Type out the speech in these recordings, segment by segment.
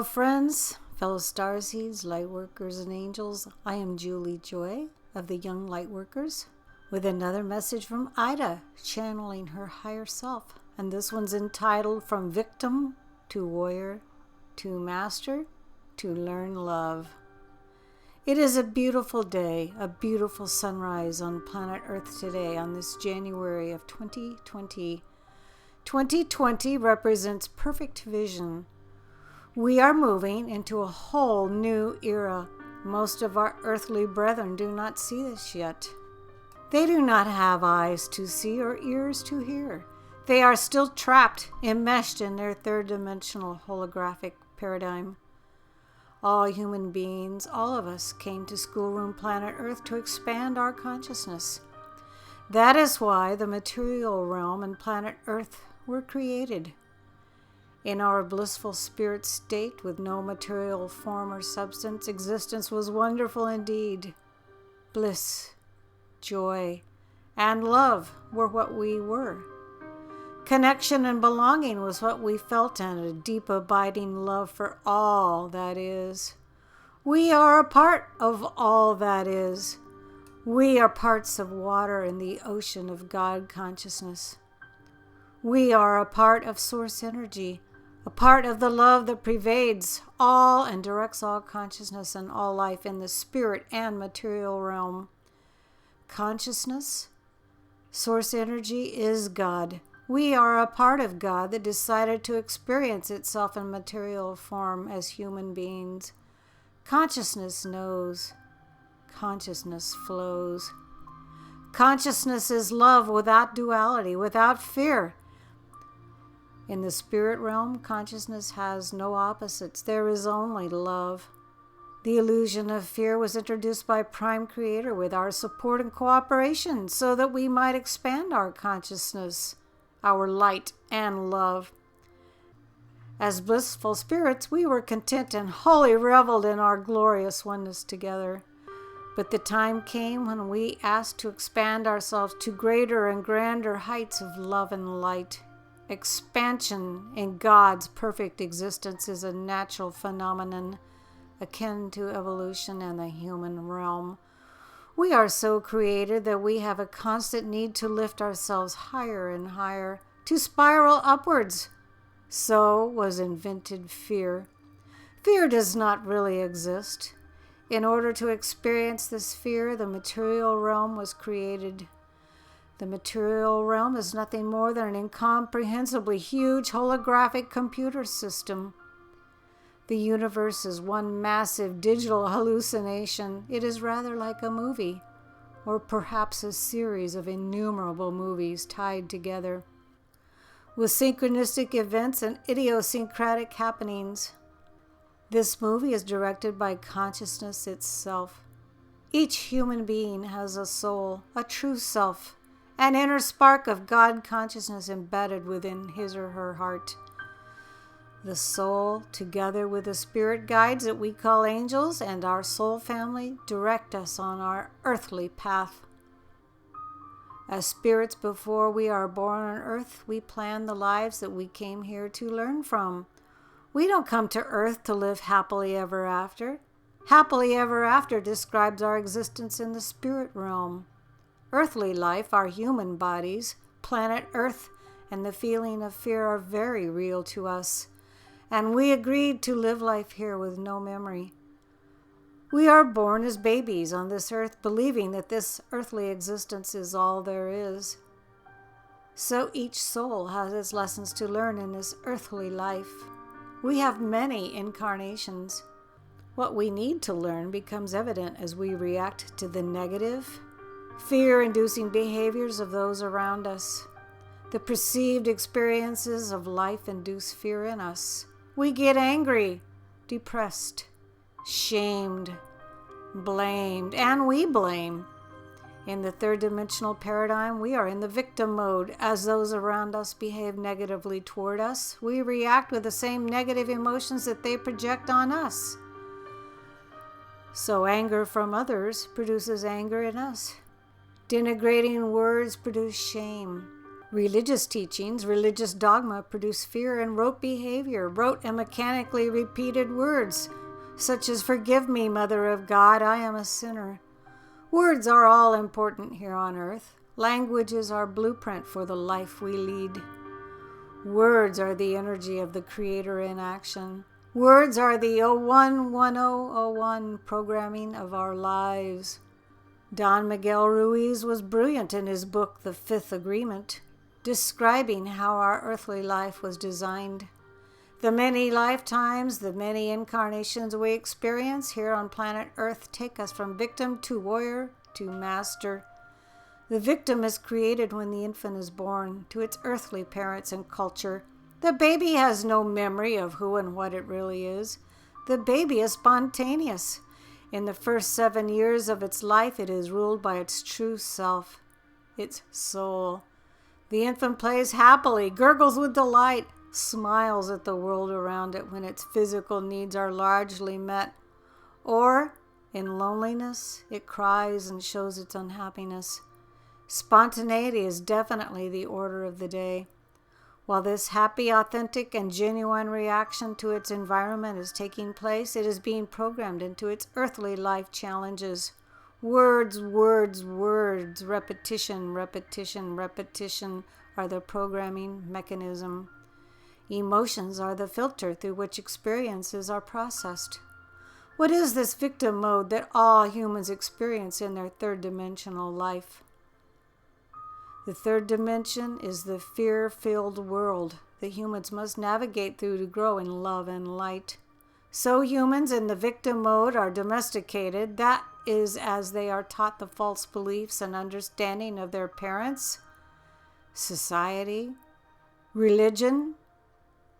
Hello, friends, fellow starseeds, lightworkers, and angels. I am Julie Joy of the Young Lightworkers with another message from Aita, channeling her higher self. And this one's entitled From Victim to Warrior to Master to Learn Love. It is a beautiful day, a beautiful sunrise on planet Earth today on this January of 2020. 2020 represents perfect vision. We are moving into a whole new era. Most of our earthly brethren do not see this yet. They do not have eyes to see or ears to hear. They are still trapped, enmeshed in their third-dimensional holographic paradigm. All human beings, all of us, came to schoolroom planet Earth to expand our consciousness. That is why the material realm and planet Earth were created. In our blissful spirit state with no material form or substance, existence was wonderful indeed. Bliss, joy, and love were what we were. Connection and belonging was what we felt, and a deep abiding love for all that is. We are a part of all that is. We are parts of water in the ocean of God consciousness. We are a part of source energy, a part of the love that pervades all and directs all consciousness and all life in the spirit and material realm. Consciousness, source energy, is God. We are a part of God that decided to experience itself in material form as human beings. Consciousness knows. Consciousness flows. Consciousness is love without duality, without fear. In the spirit realm, consciousness has no opposites. There is only love. The illusion of fear was introduced by Prime Creator with our support and cooperation so that we might expand our consciousness, our light and love. As blissful spirits, we were content and wholly reveled in our glorious oneness together. But the time came when we asked to expand ourselves to greater and grander heights of love and light. Expansion in God's perfect existence is a natural phenomenon akin to evolution and the human realm. We are so created that we have a constant need to lift ourselves higher and higher, to spiral upwards. So was invented fear. Fear does not really exist. In order to experience this fear, the material realm was created. The material realm is nothing more than an incomprehensibly huge holographic computer system. The universe is one massive digital hallucination. It is rather like a movie, or perhaps a series of innumerable movies tied together, with synchronistic events and idiosyncratic happenings. This movie is directed by consciousness itself. Each human being has a soul, a true self, an inner spark of God consciousness embedded within his or her heart. The soul, together with the spirit guides that we call angels and our soul family, direct us on our earthly path. As spirits before we are born on earth, we plan the lives that we came here to learn from. We don't come to earth to live happily ever after. Happily ever after describes our existence in the spirit realm. Earthly life, our human bodies, planet Earth, and the feeling of fear are very real to us, and we agreed to live life here with no memory. We are born as babies on this earth, believing that this earthly existence is all there is. So each soul has its lessons to learn in this earthly life. We have many incarnations. What we need to learn becomes evident as we react to the negative, fear-inducing behaviors of those around us. The perceived experiences of life induce fear in us. We get angry, depressed, shamed, blamed, and we blame. In the third-dimensional paradigm, we are in the victim mode. As those around us behave negatively toward us, we react with the same negative emotions that they project on us. So anger from others produces anger in us. Denigrating words produce shame. Religious teachings, religious dogma produce fear and rote behavior, rote and mechanically repeated words, such as, "Forgive me, Mother of God, I am a sinner." Words are all important here on earth. Language is our blueprint for the life we lead. Words are the energy of the Creator in action. Words are the 011001 programming of our lives. Don Miguel Ruiz was brilliant in his book, The Fifth Agreement, describing how our earthly life was designed. The many lifetimes, the many incarnations we experience here on planet Earth take us from victim to warrior to master. The victim is created when the infant is born to its earthly parents and culture. The baby has no memory of who and what it really is. The baby is spontaneous. In the first 7 years of its life, it is ruled by its true self, its soul. The infant plays happily, gurgles with delight, smiles at the world around it when its physical needs are largely met. Or, in loneliness, it cries and shows its unhappiness. Spontaneity is definitely the order of the day. While this happy, authentic, and genuine reaction to its environment is taking place, it is being programmed into its earthly life challenges. Words, words, words, repetition, repetition, repetition are the programming mechanism. Emotions are the filter through which experiences are processed. What is this victim mode that all humans experience in their third-dimensional life? The third dimension is the fear-filled world that humans must navigate through to grow in love and light. So humans in the victim mode are domesticated. That is, as they are taught the false beliefs and understanding of their parents, society, religion,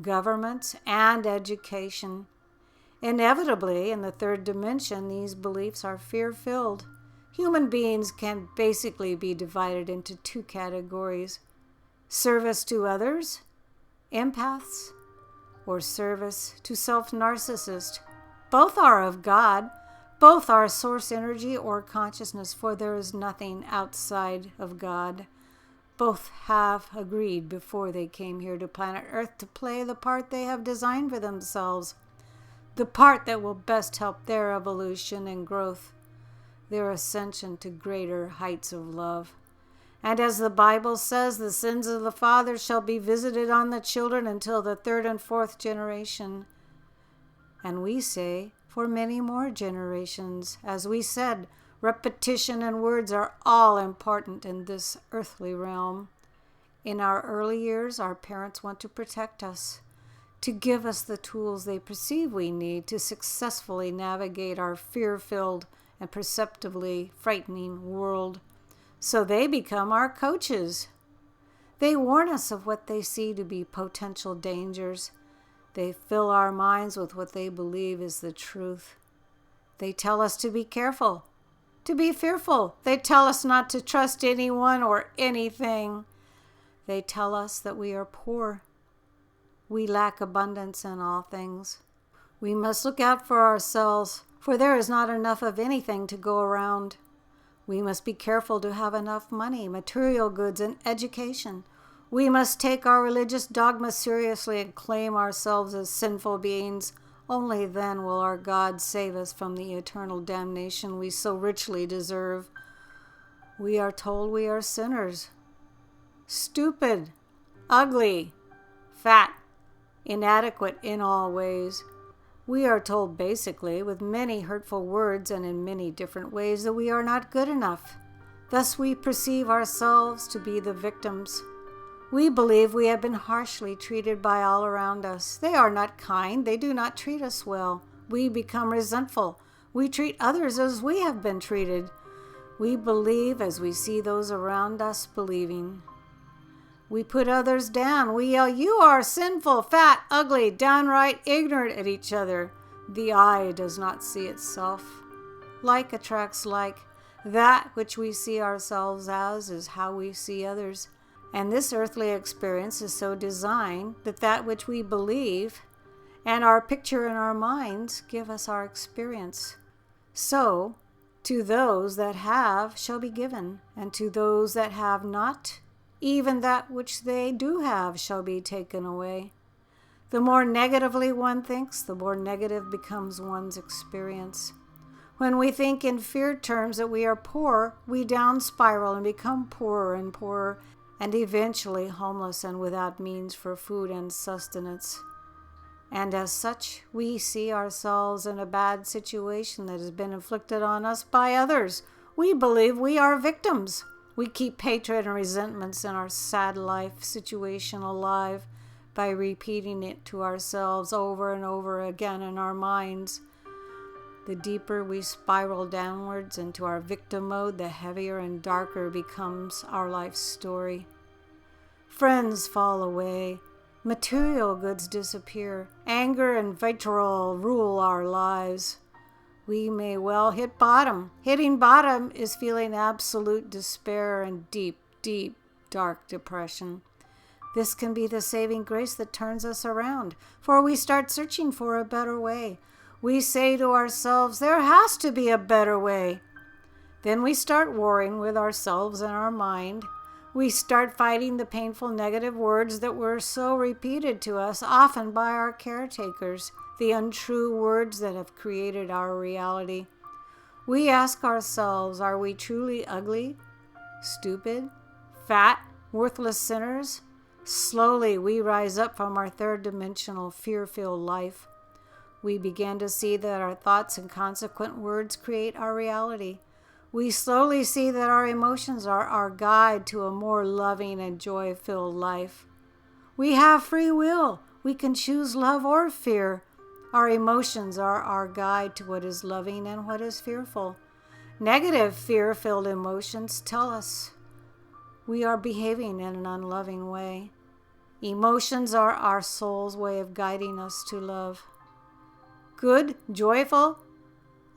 governments, and education. Inevitably, in the third dimension, these beliefs are fear-filled. Human beings can basically be divided into 2 categories: service to others, empaths, or service to self-narcissist. Both are of God. Both are source energy or consciousness, for there is nothing outside of God. Both have agreed before they came here to planet Earth to play the part they have designed for themselves, the part that will best help their evolution and growth, their ascension to greater heights of love. And as the Bible says, the sins of the fathers shall be visited on the children until the 3rd and 4th generation. And we say, for many more generations. As we said, repetition and words are all important in this earthly realm. In our early years, our parents want to protect us, to give us the tools they perceive we need to successfully navigate our fear-filled and perceptively frightening world. So they become our coaches. They warn us of what they see to be potential dangers. They fill our minds with what they believe is the truth. They tell us to be careful, to be fearful. They tell us not to trust anyone or anything. They tell us that we are poor. We lack abundance in all things. We must look out for ourselves, for there is not enough of anything to go around. We must be careful to have enough money, material goods, and education. We must take our religious dogma seriously and claim ourselves as sinful beings. Only then will our God save us from the eternal damnation we so richly deserve. We are told we are sinners, stupid, ugly, fat, inadequate in all ways. We are told basically, with many hurtful words and in many different ways, that we are not good enough. Thus we perceive ourselves to be the victims. We believe we have been harshly treated by all around us. They are not kind. They do not treat us well. We become resentful. We treat others as we have been treated. We believe as we see those around us believing. We put others down. We yell, "You are sinful, fat, ugly, downright ignorant" at each other. The eye does not see itself. Like attracts like. That which we see ourselves as is how we see others. And this earthly experience is so designed that that which we believe and our picture in our minds give us our experience. So, to those that have shall be given, and to those that have not, even that which they do have shall be taken away. The more negatively one thinks, the more negative becomes one's experience. When we think in fear terms that we are poor, we down spiral and become poorer and poorer, and eventually homeless and without means for food and sustenance. And as such, we see ourselves in a bad situation that has been inflicted on us by others. We believe we are victims. We keep hatred and resentments in our sad life situation alive by repeating it to ourselves over and over again in our minds. The deeper we spiral downwards into our victim mode, the heavier and darker becomes our life story. Friends fall away. Material goods disappear. Anger and vitriol rule our lives. We may well hit bottom. Hitting bottom is feeling absolute despair and deep, deep, dark depression. This can be the saving grace that turns us around, for we start searching for a better way. We say to ourselves, there has to be a better way. Then we start warring with ourselves and our mind. We start fighting the painful negative words that were so repeated to us, often by our caretakers, the untrue words that have created our reality. We ask ourselves, are we truly ugly, stupid, fat, worthless sinners? Slowly we rise up from our third-dimensional, fear-filled life. We begin to see that our thoughts and consequent words create our reality. We slowly see that our emotions are our guide to a more loving and joy-filled life. We have free will. We can choose love or fear. Our emotions are our guide to what is loving and what is fearful. Negative, fear-filled emotions tell us we are behaving in an unloving way. Emotions are our soul's way of guiding us to love. Good, joyful,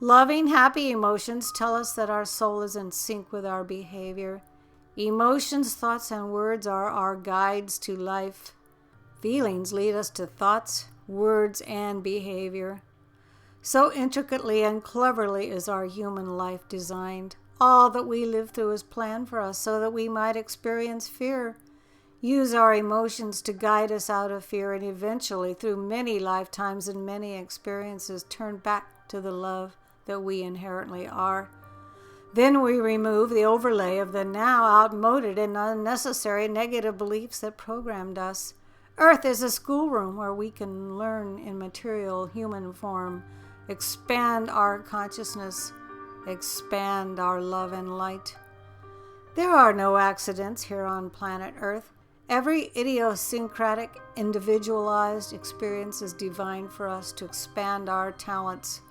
loving, happy emotions tell us that our soul is in sync with our behavior. Emotions, thoughts, and words are our guides to life. Feelings lead us to thoughts, words, and behavior. So intricately and cleverly is our human life designed. All that we live through is planned for us so that we might experience fear. Use our emotions to guide us out of fear, and eventually, through many lifetimes and many experiences, turn back to the love that we inherently are. Then we remove the overlay of the now outmoded and unnecessary negative beliefs that programmed us. Earth is a schoolroom where we can learn in material human form, expand our consciousness, expand our love and light. There are no accidents here on planet Earth. Every idiosyncratic, individualized experience is divine for us to expand our talents,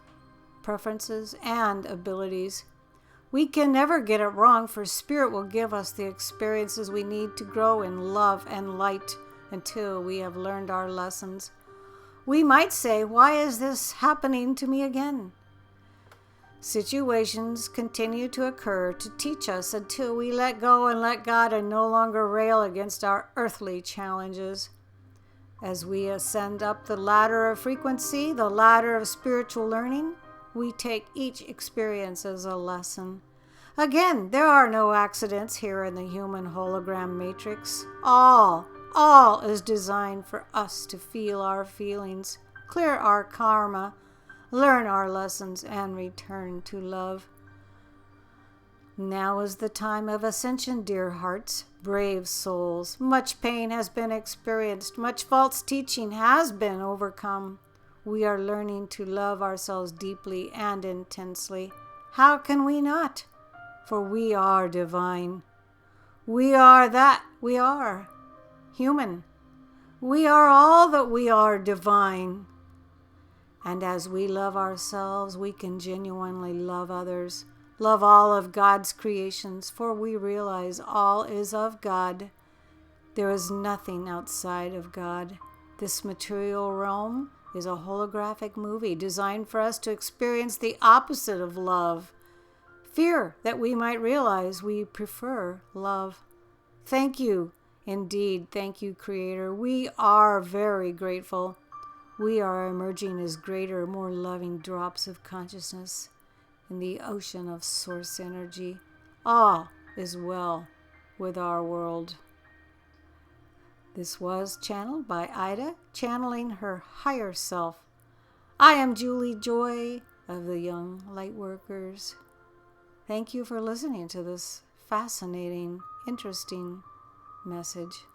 preferences, and abilities. We can never get it wrong, for Spirit will give us the experiences we need to grow in love and light until we have learned our lessons. We might say, why is this happening to me again? Situations continue to occur to teach us until we let go and let God and no longer rail against our earthly challenges. As we ascend up the ladder of frequency, the ladder of spiritual learning, we take each experience as a lesson. Again, there are no accidents here in the human hologram matrix. All is designed for us to feel our feelings, clear our karma, learn our lessons, and return to love. Now is the time of ascension, dear hearts, brave souls. Much pain has been experienced. Much false teaching has been overcome. We are learning to love ourselves deeply and intensely. How can we not? For we are divine. We are that we are. Human. We are all that we are divine. And as we love ourselves, we can genuinely love others, love all of God's creations, for we realize all is of God. There is nothing outside of God. This material realm is a holographic movie designed for us to experience the opposite of love. Fear, that we might realize we prefer love. Thank you. Indeed, thank you, Creator. We are very grateful. We are emerging as greater, more loving drops of consciousness in the ocean of source energy. All is well with our world. This was channeled by Aita, channeling her higher self. I am Julie Joy of the Young Lightworkers. Thank you for listening to this fascinating, interesting message.